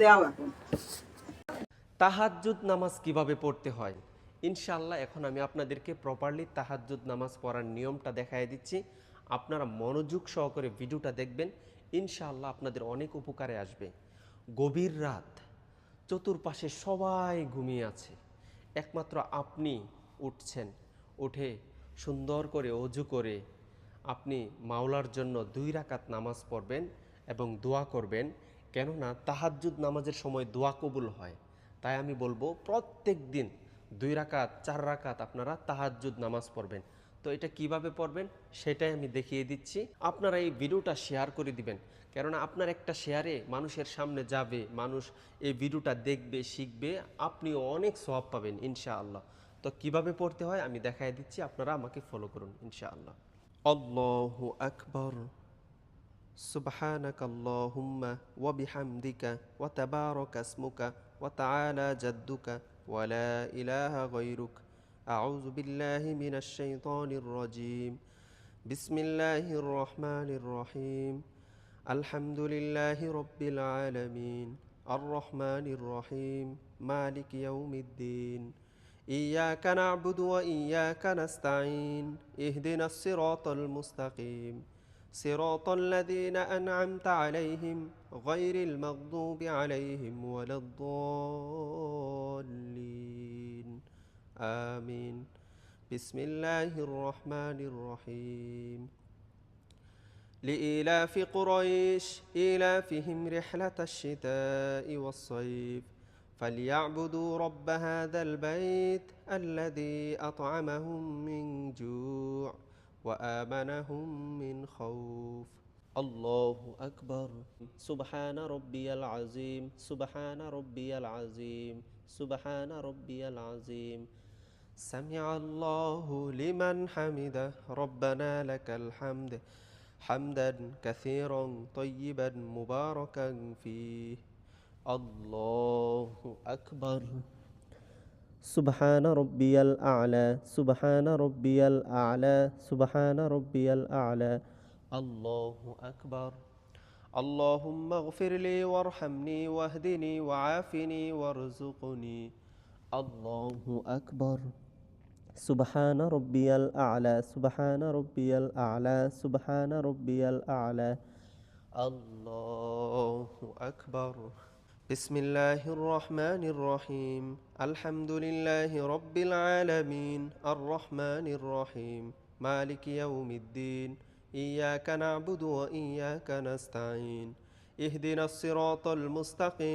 দেও এখন। তাহাজ্জুদ নামাজ কিভাবে পড়তে হয় ইনশাআল্লাহ এখন আমি আপনাদেরকে প্রপারলি তাহাজ্জুদ নামাজ পড়ার নিয়মটা দেখাই দিচ্ছি। আপনারা মনোযোগ সহকারে ভিডিওটা দেখবেন, ইনশাআল্লাহ আপনাদের অনেক উপকারে আসবে। গভীর রাত, চতুর্পাশে সবাই ঘুমিয়ে আছে, একমাত্র আপনি উঠছেন, উঠে সুন্দর করে অজু করে আপনি মাওলার জন্য 2 রাকাত নামাজ পড়বেন এবং দোয়া করবেন। কেননা তাহাজ্জুদ নামাজের সময় দোয়া কবুল হয়। তাই আমি বলবো প্রত্যেক দিন 2 রাকাত 4 রাকাত আপনারা তাহাজ্জুদ নামাজ পড়বেন। তো এটা কিভাবে পড়বেন সেটাই আমি দেখিয়ে দিচ্ছি। আপনারা এই ভিডিওটা শেয়ার করে দিবেন, কেননা আপনার একটা শেয়ারে মানুষের সামনে যাবে, মানুষ এই ভিডিওটা দেখবে, শিখবে, আপনিও অনেক সওয়াব পাবেন ইনশাআল্লাহ। তো কিভাবে পড়তে হয় আমি দেখাই দিচ্ছি, আপনারা আমাকে ফলো করুন ইনশাআল্লাহ। আল্লাহু আকবার, সুবহানাকাল্লাহুম্মা ওয়া বিহামদিকা ওয়া তাবারাকা ইসমুকা ওয়া তাআলা জাদ্দুকা ওয়া লা ইলাহা গায়রুক। আউযু বিল্লাহি মিনাশ শাইতানির রাজীম। বিসমিল্লাহির রহমানির রহিম। আলহামদুলিল্লাহি রাব্বিল আলামিন। আর রহমানির রহিম। মালিকি ইয়াউমিদ্দিন। إياك نعبد وإياك نستعين اهدنا الصراط المستقيم صراط الذين أنعمت عليهم غير المغضوب عليهم ولا الضالين آمين. بسم الله الرحمن الرحيم. لإيلاف قريش إيلافهم رحلة الشتاء والصيف فليعبدوا رب هذا البيت الذي أطعمهم من جوع وآمنهم من خوف. الله أكبر. سبحان ربي العظيم سبحان ربي العظيم سبحان ربي العظيم. سمع الله لمن حمده ربنا لك الحمد حمدا كثيرا طيبا مباركا فيه. الله أكبر. سبحان ربي الأعلى سبحان ربي الأعلى سبحان ربي الأعلى. الله أكبر. اللهم اغفر لي وارحمني واهدني وعافني وارزقني. الله أكبر. سبحان ربي الأعلى سبحان ربي الأعلى سبحان ربي الأعلى. الله أكبر. بسم الله الرحمن الرحيم. الحمد لله رب العالمين الرحمن الرحيم مالك يوم الدين. إياك نعبد وإياك نستعين اهدنا الصراط المستقيم